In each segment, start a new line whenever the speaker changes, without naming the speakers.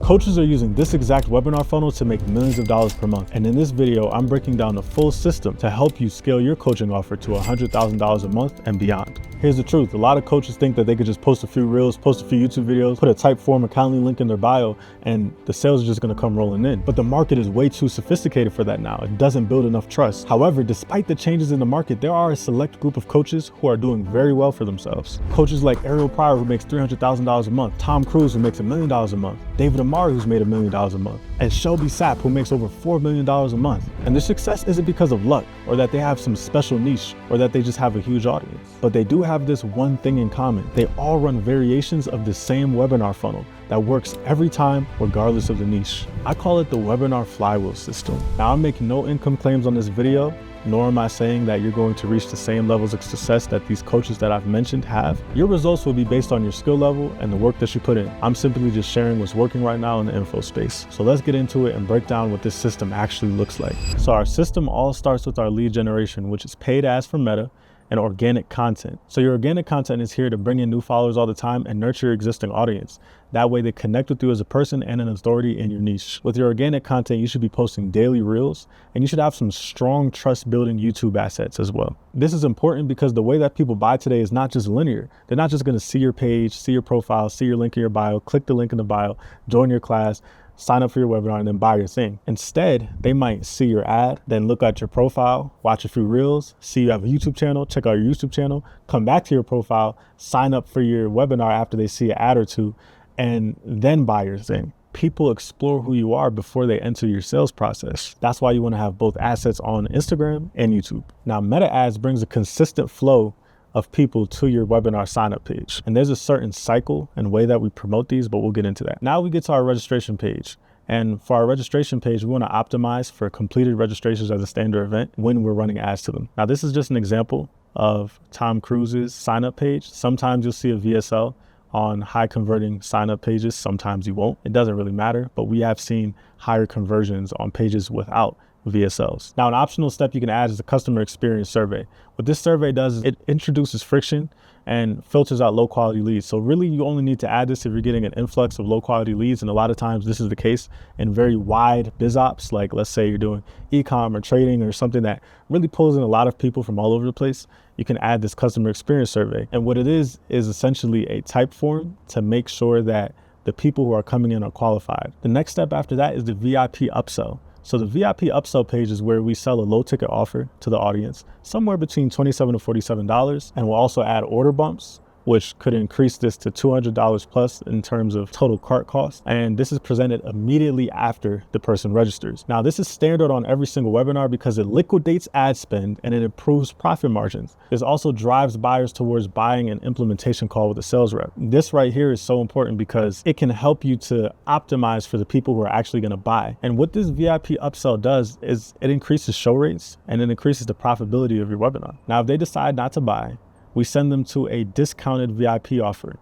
Coaches are using this exact webinar funnel to make millions of dollars per month. And in this video, I'm breaking down the full system to help you scale your coaching offer to $100,000 a month and beyond. Here's the truth. A lot of coaches think that they could just post a few reels, post a few YouTube videos, put a Typeform or Calendly link in their bio, and the sales are just gonna come rolling in. But the market is way too sophisticated for that now. It doesn't build enough trust. However, despite the changes in the market, there are a select group of coaches who are doing very well for themselves. Coaches like Ariel Pryor, who makes $300,000 a month, Tom Cruise, who makes $1 million a month, David Amari, who's made $1 million a month, and Shelby Sapp, who makes over $4 million a month. And their success isn't because of luck, or that they have some special niche, or that they just have a huge audience. But they do have this one thing in common. They all run variations of the same webinar funnel that works every time, regardless of the niche. I call it the webinar flywheel system. Now, I'm making no income claims on this video, nor am I saying that you're going to reach the same levels of success that these coaches that I've mentioned have. Your results will be based on your skill level and the work that you put in. I'm simply just sharing what's working right now in the info space. So let's get into it and break down what this system actually looks like. So our system all starts with our lead generation, which is paid ads from Meta, and organic content. So your organic content is here to bring in new followers all the time and nurture your existing audience. That way they connect with you as a person and an authority in your niche. With your organic content, you should be posting daily reels, and you should have some strong trust building YouTube assets as well. This is important because the way that people buy today is not just linear. They're not just gonna see your page, see your profile, see your link in your bio, click the link in the bio, join your class, sign up for your webinar, and then buy your thing. Instead, they might see your ad, then look at your profile, watch a few reels, see you have a YouTube channel, check out your YouTube channel, come back to your profile, sign up for your webinar after they see an ad or two, and then buy your thing. People explore who you are before they enter your sales process. That's why you want to have both assets on Instagram and YouTube. Now, Meta Ads brings a consistent flow of people to your webinar sign-up page. And there's a certain cycle and way that we promote these, but we'll get into that. Now we get to our registration page. And for our registration page, we want to optimize for completed registrations as a standard event when we're running ads to them. Now, this is just an example of Tom Cruise's sign-up page. Sometimes you'll see a VSL on high converting sign-up pages. Sometimes you won't. It doesn't really matter, but we have seen higher conversions on pages without VSLs. Now, an optional step you can add is a customer experience survey. What this survey does is it introduces friction and filters out low quality leads. So really you only need to add this if you're getting an influx of low quality leads. And a lot of times this is the case in very wide biz ops, like let's say you're doing e-com or trading or something that really pulls in a lot of people from all over the place. You can add this customer experience survey. And what it is essentially a Typeform to make sure that the people who are coming in are qualified. The next step after that is the VIP upsell. So the VIP upsell page is where we sell a low ticket offer to the audience, somewhere between $27 to $47. And we'll also add order bumps, which could increase this to $200 plus in terms of total cart cost. And this is presented immediately after the person registers. Now, this is standard on every single webinar because it liquidates ad spend and it improves profit margins. This also drives buyers towards buying an implementation call with a sales rep. This right here is so important because it can help you to optimize for the people who are actually gonna buy. And what this VIP upsell does is it increases show rates and it increases the profitability of your webinar. Now, if they decide not to buy, we send them to a discounted VIP offer,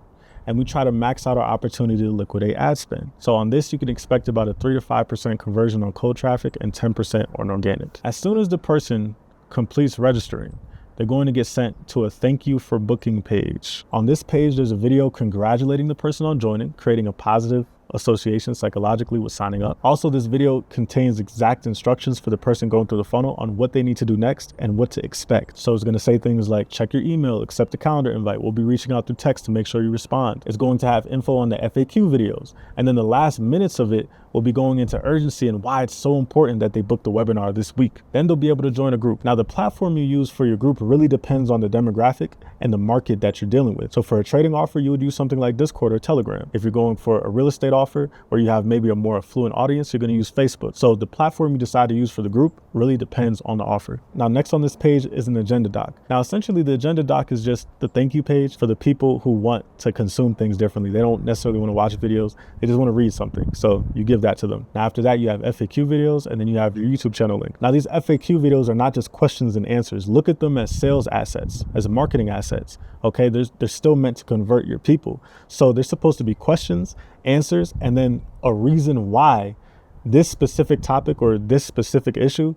and we try to max out our opportunity to liquidate ad spend. So on this, you can expect about a 3 to 5% conversion on cold traffic and 10% on organic. As soon as the person completes registering, they're going to get sent to a thank you for booking page. On this page, there's a video congratulating the person on joining, creating a positive association psychologically with signing up. Also, this video contains exact instructions for the person going through the funnel on what they need to do next and what to expect. So it's going to say things like check your email, accept the calendar invite. We'll be reaching out through text to make sure you respond. It's going to have info on the FAQ videos. And then the last minutes of it will be going into urgency and why it's so important that they book the webinar this week. Then they'll be able to join a group. Now, the platform you use for your group really depends on the demographic and the market that you're dealing with. So for a trading offer, you would use something like Discord or Telegram. If you're going for a real estate offer where you have maybe a more affluent audience, you're going to use Facebook. So the platform you decide to use for the group really depends on the offer. Now, next on this page is an agenda doc. Now, essentially the agenda doc is just the thank you page for the people who want to consume things differently. They don't necessarily want to watch videos. They just want to read something. So you give that to them. Now, after that, you have FAQ videos, and then you have your YouTube channel link. Now, these FAQ videos are not just questions and answers. Look at them as sales assets, as marketing assets. Okay, they're still meant to convert your people. So they're supposed to be questions, answers, and then a reason why this specific topic or this specific issue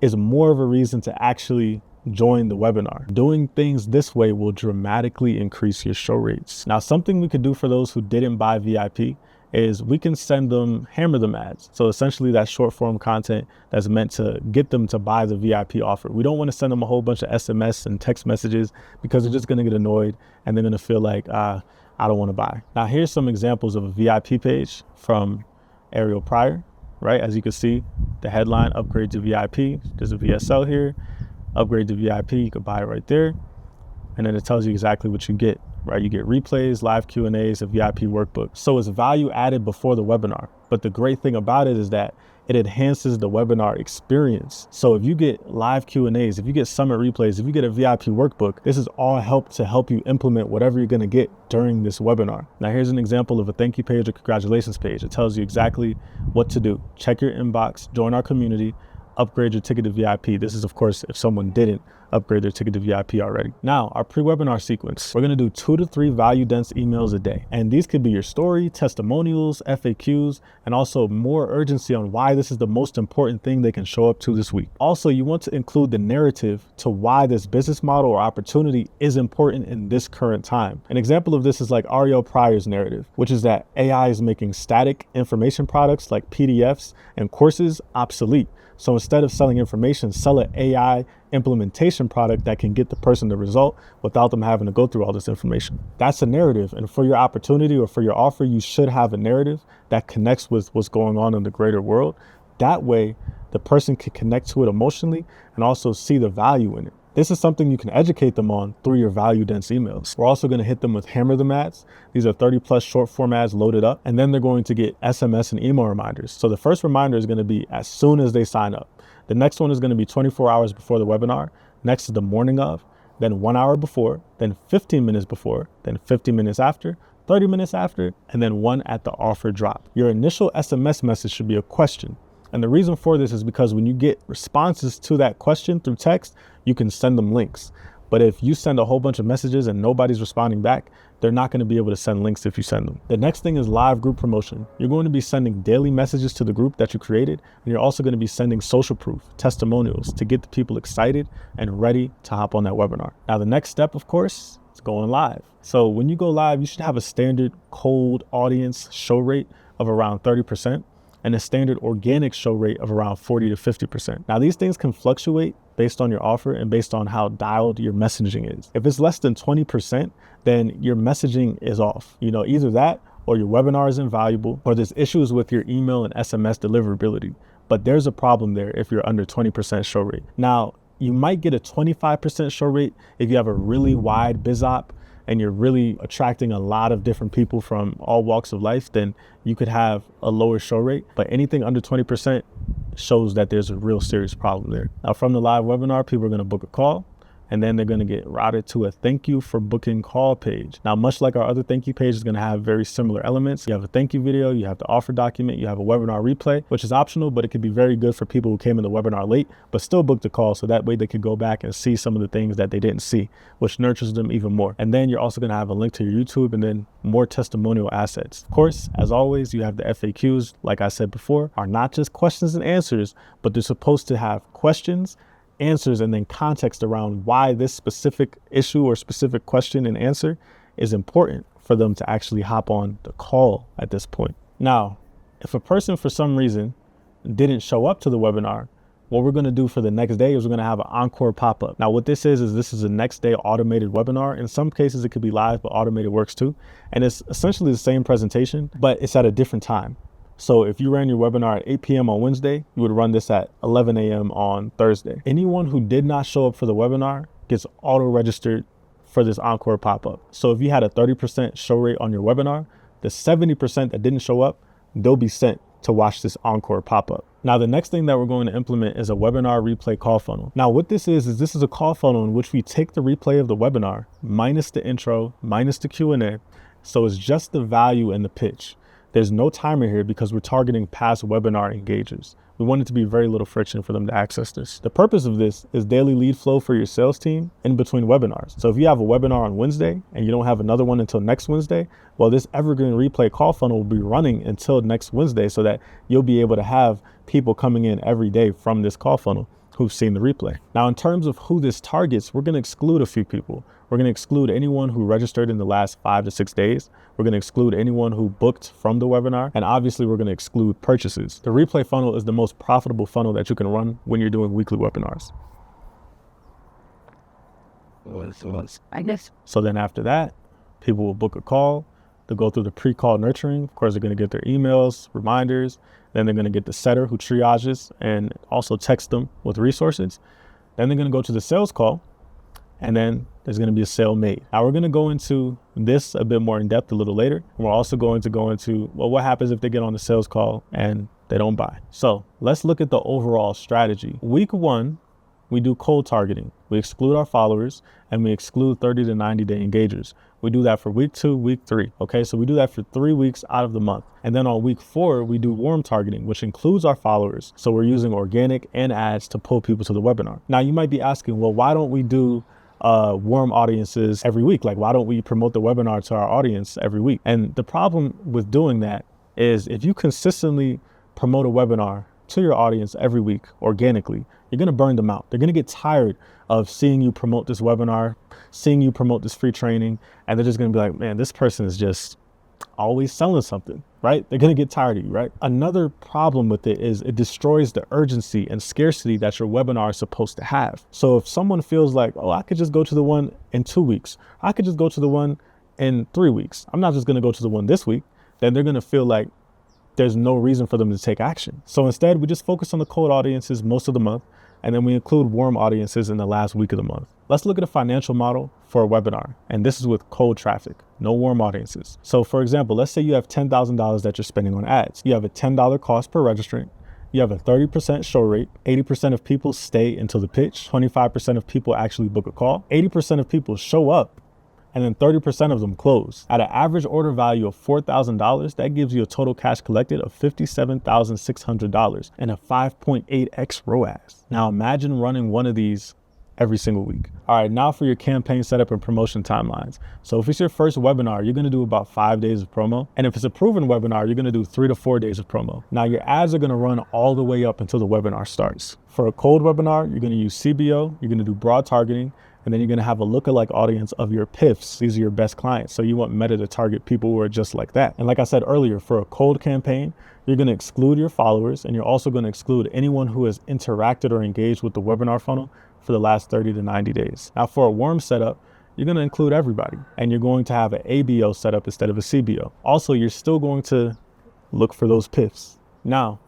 is more of a reason to actually join the webinar. Doing things this way will dramatically increase your show rates. Now, something we could do for those who didn't buy VIP is we can send them hammer them ads. So essentially that's short form content that's meant to get them to buy the VIP offer. We don't want to send them a whole bunch of SMS and text messages because they're just going to get annoyed and they're going to feel like, I don't want to buy. Now here's some examples of a VIP page from Ariel Pryor, right? As you can see, the headline, upgrade to VIP. There's a VSL here, upgrade to VIP, you could buy it right there. And then it tells you exactly what you get, right? You get replays, live Q&As, a VIP workbook. So it's value added before the webinar. But the great thing about it is that it enhances the webinar experience. So if you get live Q&As, if you get summit replays, if you get a VIP workbook, this is all to help you implement whatever you're gonna get during this webinar. Now here's an example of a thank you page or congratulations page. It tells you exactly what to do. Check your inbox, join our community, upgrade your ticket to VIP. This is of course if someone didn't upgrade their ticket to VIP already. Now, our pre-webinar sequence, we're gonna do 2 to 3 value dense emails a day. And these could be your story, testimonials, FAQs, and also more urgency on why this is the most important thing they can show up to this week. Also, you want to include the narrative to why this business model or opportunity is important in this current time. An example of this is like Ariel Pryor's narrative, which is that AI is making static information products like PDFs and courses obsolete. So instead of selling information, sell an AI implementation product that can get the person the result without them having to go through all this information. That's a narrative. And for your opportunity or for your offer, you should have a narrative that connects with what's going on in the greater world. That way, the person can connect to it emotionally and also see the value in it. This is something you can educate them on through your value dense emails. We're also going to hit them with hammer them ads. These are 30 plus short form ads loaded up, and then they're going to get SMS and email reminders. So the first reminder is going to be as soon as they sign up. The next one is going to be 24 hours before the webinar. Next is the morning of, then 1 hour before, then 15 minutes before, then 15 minutes after, 30 minutes after, and then one at the offer drop. Your initial SMS message should be a question. And the reason for this is because when you get responses to that question through text, you can send them links. But if you send a whole bunch of messages and nobody's responding back, they're not going to be able to send links if you send them. The next thing is live group promotion. You're going to be sending daily messages to the group that you created, and you're also going to be sending social proof, testimonials to get the people excited and ready to hop on that webinar. Now, the next step, of course, is going live. So when you go live, you should have a standard cold audience show rate of around 30%. And a standard organic show rate of around 40 to 50%. Now, these things can fluctuate based on your offer and based on how dialed your messaging is. If it's less than 20%, then your messaging is off. Either that or your webinar is invaluable, or there's issues with your email and SMS deliverability. But there's a problem there if you're under 20% show rate. Now, you might get a 25% show rate if you have a really wide biz op and you're really attracting a lot of different people from all walks of life, then you could have a lower show rate. But anything under 20% shows that there's a real serious problem there. Now, from the live webinar, people are going to book a call, and then they're going to get routed to a thank you for booking call page. Now, much like our other thank you page is going to have very similar elements. You have a thank you video, you have the offer document, you have a webinar replay, which is optional, but it could be very good for people who came in the webinar late, but still booked a call. So that way they could go back and see some of the things that they didn't see, which nurtures them even more. And then you're also going to have a link to your YouTube and then more testimonial assets. Of course, as always, you have the FAQs, like I said before, are not just questions and answers, but they're supposed to have questions, answers, and then context around why this specific issue or specific question and answer is important for them to actually hop on the call at this point. Now, if a person for some reason didn't show up to the webinar, what we're going to do for the next day is we're going to have an encore pop-up. Now, what this is a next day automated webinar. In some cases, it could be live, but automated works too. And it's essentially the same presentation, but it's at a different time. So if you ran your webinar at 8 p.m. on Wednesday, you would run this at 11 a.m. on Thursday. Anyone who did not show up for the webinar gets auto-registered for this encore pop-up. So if you had a 30% show rate on your webinar, the 70% that didn't show up, they'll be sent to watch this encore pop-up. Now, the next thing that we're going to implement is a webinar replay call funnel. Now, what this is this is a call funnel in which we take the replay of the webinar, minus the intro, minus the Q&A. So it's just the value and the pitch. There's no timer here because we're targeting past webinar engagers. We want it to be very little friction for them to access this. The purpose of this is daily lead flow for your sales team in between webinars. So if you have a webinar on Wednesday and you don't have another one until next Wednesday, well, this evergreen replay call funnel will be running until next Wednesday so that you'll be able to have people coming in every day from this call funnel. who've seen the replay. Now, in terms of who this targets, we're going to exclude a few people. We're going to exclude anyone who registered in the last 5 to 6 days. We're going to exclude anyone who booked from the webinar. And obviously, we're going to exclude purchases. The replay funnel is the most profitable funnel that you can run when you're doing weekly webinars. So then after that, people will book a call. They'll go through the pre-call nurturing. Of course, they're going to get their emails, reminders. Then they're going to get the setter who triages and also text them with resources. Then they're going to go to the sales call, and then there's going to be a sale made. Now we're going to go into this a bit more in depth a little later. And we're also going to go into, well, what happens if they get on the sales call and they don't buy? So let's look at the overall strategy. Week 1, we do cold targeting. We exclude our followers and we exclude 30 to 90 day engagers. We do that for week 2, week 3. Okay, so we do that for 3 weeks out of the month. And then on week 4, we do warm targeting, which includes our followers. So we're using organic and ads to pull people to the webinar. Now you might be asking, well, why don't we do warm audiences every week? Like, why don't we promote the webinar to our audience every week? And the problem with doing that is if you consistently promote a webinar to your audience every week organically, you're going to burn them out. They're going to get tired of seeing you promote this webinar, seeing you promote this free training, and they're just going to be like, man, this person is just always selling something, right? They're going to get tired of you, right? Another problem with it is it destroys the urgency and scarcity that your webinar is supposed to have. So if someone feels like, oh, I could just go to the one in 2 weeks, I could just go to the one in 3 weeks, I'm not just going to go to the one this week, then they're going to feel like there's no reason for them to take action. So instead, we just focus on the cold audiences most of the month, and then we include warm audiences in the last week of the month. Let's look at a financial model for a webinar, and this is with cold traffic, no warm audiences. So for example, let's say you have $10,000 that you're spending on ads. You have a $10 cost per registrant. You have a 30% show rate. 80% of people stay until the pitch. 25% of people actually book a call. 80% of people show up, and then 30% of them close. At an average order value of $4,000, that gives you a total cash collected of $57,600 and a 5.8x ROAS. Now imagine running one of these every single week. All right, now for your campaign setup and promotion timelines. So if it's your first webinar, you're gonna do about 5 days of promo. And if it's a proven webinar, you're gonna do 3 to 4 days of promo. Now your ads are gonna run all the way up until the webinar starts. For a cold webinar, you're gonna use CBO, you're gonna do broad targeting, and then you're gonna have a lookalike audience of your PIFs. These are your best clients. So you want Meta to target people who are just like that. And like I said earlier, for a cold campaign, you're gonna exclude your followers, and you're also gonna exclude anyone who has interacted or engaged with the webinar funnel for the last 30 to 90 days. Now for a warm setup, you're gonna include everybody, and you're going to have an ABO setup instead of a CBO. Also, you're still going to look for those PIFs. Now,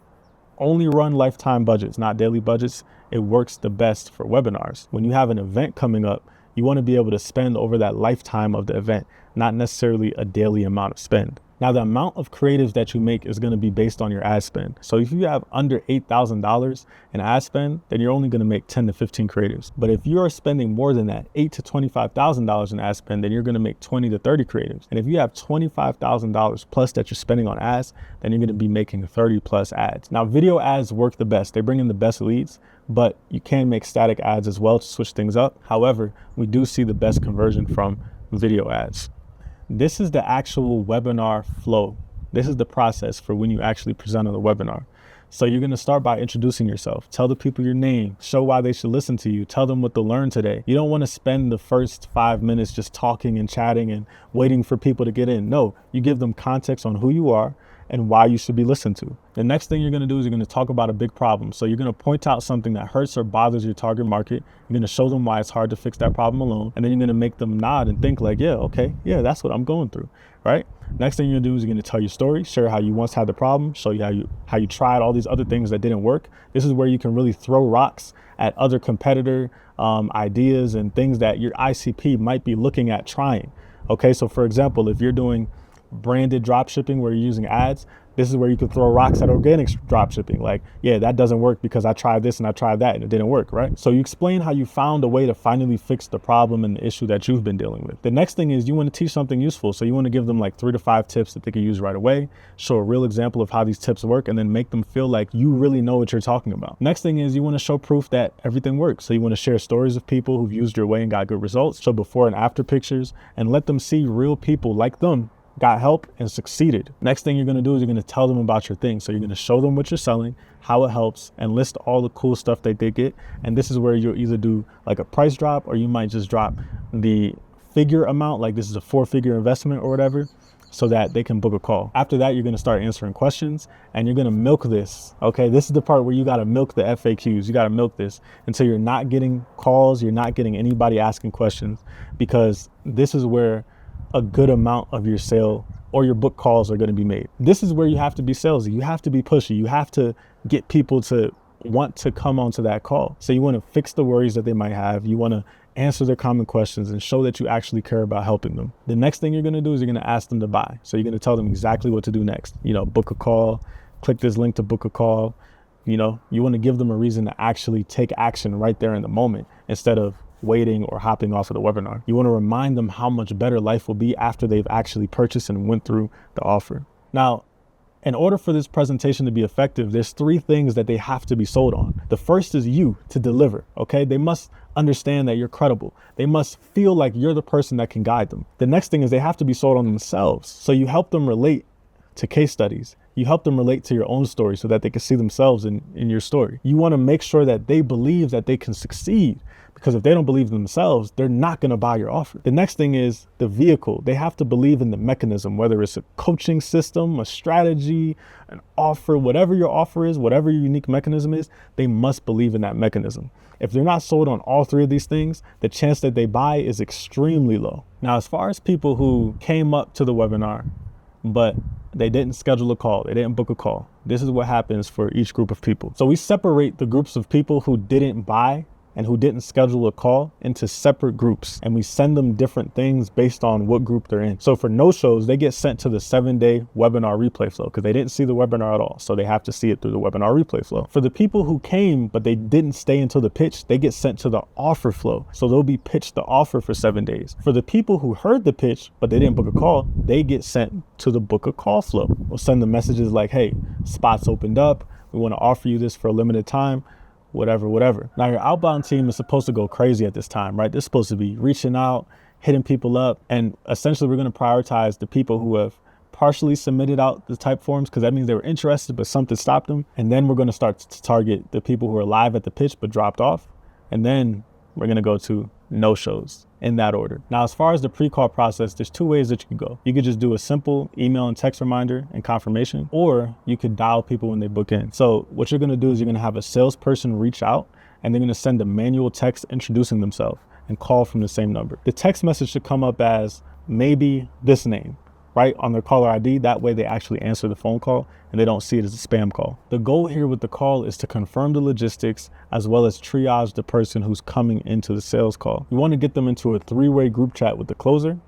only run lifetime budgets, not daily budgets. It works the best for webinars. When you have an event coming up, you want to be able to spend over that lifetime of the event, not necessarily a daily amount of spend. Now, the amount of creatives that you make is going to be based on your ad spend. So if you have under $8,000 in ad spend, then you're only going to make 10 to 15 creatives. But if you are spending more than that, $8,000 to $25,000 in ad spend, then you're going to make 20 to 30 creatives. And if you have $25,000 plus that you're spending on ads, then you're going to be making 30 plus ads. Now, video ads work the best. They bring in the best leads, but you can make static ads as well to switch things up. However, we do see the best conversion from video ads. This is the actual webinar flow. This is the process for when you actually present on the webinar. So you're going to start by introducing yourself. Tell the people your name, show why they should listen to you, tell them what to learn today. You don't want to spend the first 5 minutes just talking and chatting and waiting for people to get in. No, you give them context on who you are and why you should be listened to. The next thing you're going to do is you're going to talk about a big problem. So you're going to point out something that hurts or bothers your target market. You're going to show them why it's hard to fix that problem alone. And then you're going to make them nod and think like, yeah, okay, yeah, that's what I'm going through, right? Next thing you're going to do is you're going to tell your story, share how you once had the problem, show you how you tried all these other things that didn't work. This is where you can really throw rocks at other competitor ideas and things that your ICP might be looking at trying. Okay, so for example, if you're doing branded drop shipping where you're using ads, this is where you can throw rocks at organic drop shipping. Like, yeah, that doesn't work because I tried this and I tried that and it didn't work, right? So you explain how you found a way to finally fix the problem and the issue that you've been dealing with. The next thing is you want to teach something useful. So you want to give them like 3 to 5 tips that they can use right away, show a real example of how these tips work, and then make them feel like you really know what you're talking about. Next thing is you want to show proof that everything works. So you want to share stories of people who've used your way and got good results, show before and after pictures, and let them see real people like them got help, and succeeded. Next thing you're gonna do is you're gonna tell them about your thing. So you're gonna show them what you're selling, how it helps, and list all the cool stuff that they get. And this is where you'll either do like a price drop, or you might just drop the figure amount, like this is a 4-figure investment or whatever, so that they can book a call. After that, you're gonna start answering questions, and you're gonna milk this, okay? This is the part where you gotta milk the FAQs. You gotta milk this until you're not getting calls, you're not getting anybody asking questions, because this is where a good amount of your sale or your book calls are gonna be made. This is where you have to be salesy. You have to be pushy. You have to get people to want to come onto that call. So you wanna fix the worries that they might have. You wanna answer their common questions and show that you actually care about helping them. The next thing you're gonna do is you're gonna ask them to buy. So you're gonna tell them exactly what to do next. Book a call, click this link to book a call. You wanna give them a reason to actually take action right there in the moment instead of waiting or hopping off of the webinar. You wanna remind them how much better life will be after they've actually purchased and went through the offer. Now, in order for this presentation to be effective, there's 3 things that they have to be sold on. The first is you to deliver, okay? They must understand that you're credible. They must feel like you're the person that can guide them. The next thing is they have to be sold on themselves. So you help them relate to case studies. You help them relate to your own story so that they can see themselves in your story. You want to make sure that they believe that they can succeed, because if they don't believe in themselves, they're not going to buy your offer. The next thing is the vehicle. They have to believe in the mechanism, whether it's a coaching system, a strategy, an offer, whatever your offer is, whatever your unique mechanism is, they must believe in that mechanism. If they're not sold on all 3 of these things, the chance that they buy is extremely low. Now, as far as people who came up to the webinar, but they didn't schedule a call, they didn't book a call, this is what happens for each group of people. So we separate the groups of people who didn't buy and who didn't schedule a call into separate groups, and we send them different things based on what group they're in. So for no-shows, they get sent to the 7-day webinar replay flow because they didn't see the webinar at all. So they have to see it through the webinar replay flow. For the people who came, but they didn't stay until the pitch, they get sent to the offer flow. So they'll be pitched the offer for 7 days. For the people who heard the pitch, but they didn't book a call, they get sent to the book a call flow. We'll send them messages like, hey, spots opened up. We want to offer you this for a limited time. Whatever. Now your outbound team is supposed to go crazy at this time, right? They're supposed to be reaching out, hitting people up, and essentially we're going to prioritize the people who have partially submitted out the type forms, because that means they were interested but something stopped them. And then we're going to start to target the people who are live at the pitch but dropped off. And then we're going to go to no-shows in that order. Now, as far as the pre-call process, there's 2 ways that you can go. You could just do a simple email and text reminder and confirmation, or you could dial people when they book in. So what you're going to do is you're going to have a salesperson reach out, and they're going to send a manual text introducing themselves and call from the same number. The text message should come up as maybe this name, right, on their caller ID. That way they actually answer the phone call and they don't see it as a spam call. The goal here with the call is to confirm the logistics as well as triage the person who's coming into the sales call. You want to get them into a 3-way group chat with the closer,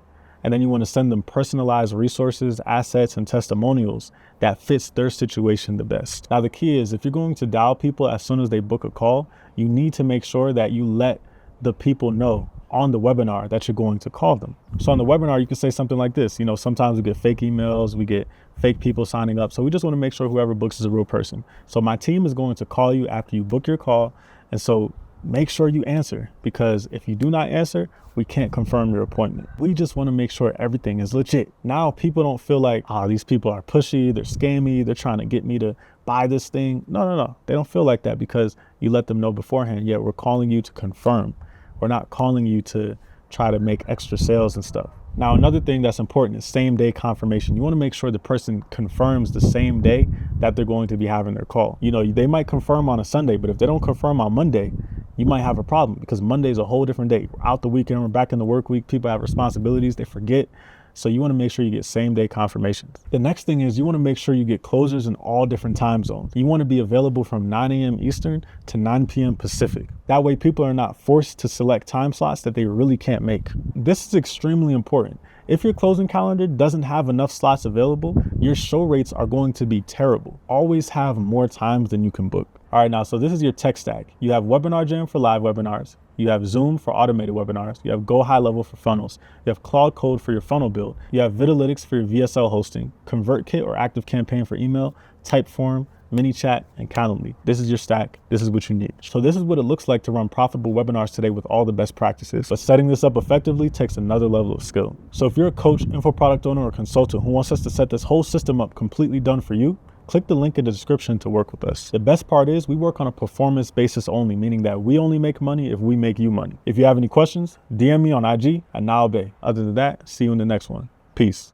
and then you want to send them personalized resources, assets, and testimonials that fits their situation the best. Now, the key is if you're going to dial people as soon as they book a call, you need to make sure that you let the people know on the webinar that you're going to call them. So on the webinar, you can say something like this. Sometimes we get fake emails, we get fake people signing up. So we just want to make sure whoever books is a real person. So my team is going to call you after you book your call. And so make sure you answer, because if you do not answer, we can't confirm your appointment. We just want to make sure everything is legit. Now people don't feel like, these people are pushy, they're scammy, they're trying to get me to buy this thing. No. They don't feel like that because you let them know beforehand. Yet we're calling you to confirm. We're not calling you to try to make extra sales and stuff. Now, another thing that's important is same day confirmation. You want to make sure the person confirms the same day that they're going to be having their call. They might confirm on a Sunday, but if they don't confirm on Monday, you might have a problem, because Monday is a whole different day. We're out the weekend, we're back in the work week. People have responsibilities, they forget. So you want to make sure you get same day confirmations. The next thing is you want to make sure you get closers in all different time zones. You want to be available from 9 a.m. Eastern to 9 p.m. Pacific. That way people are not forced to select time slots that they really can't make. This is extremely important. If your closing calendar doesn't have enough slots available, your show rates are going to be terrible. Always have more times than you can book. All right, now, so this is your tech stack. You have Webinar Jam for live webinars. You have Zoom for automated webinars. You have Go High Level for funnels. You have Claude Code for your funnel build. You have Vitalytics for your VSL hosting, ConvertKit or ActiveCampaign for email, Typeform, ManyChat, and Calendly. This is your stack. This is what you need. So this is what it looks like to run profitable webinars today with all the best practices. But setting this up effectively takes another level of skill. So if you're a coach, info product owner, or consultant who wants us to set this whole system up completely done for you, click the link in the description to work with us. The best part is we work on a performance basis only, meaning that we only make money if we make you money. If you have any questions, DM me on IG at NiallBay. Other than that, see you in the next one. Peace.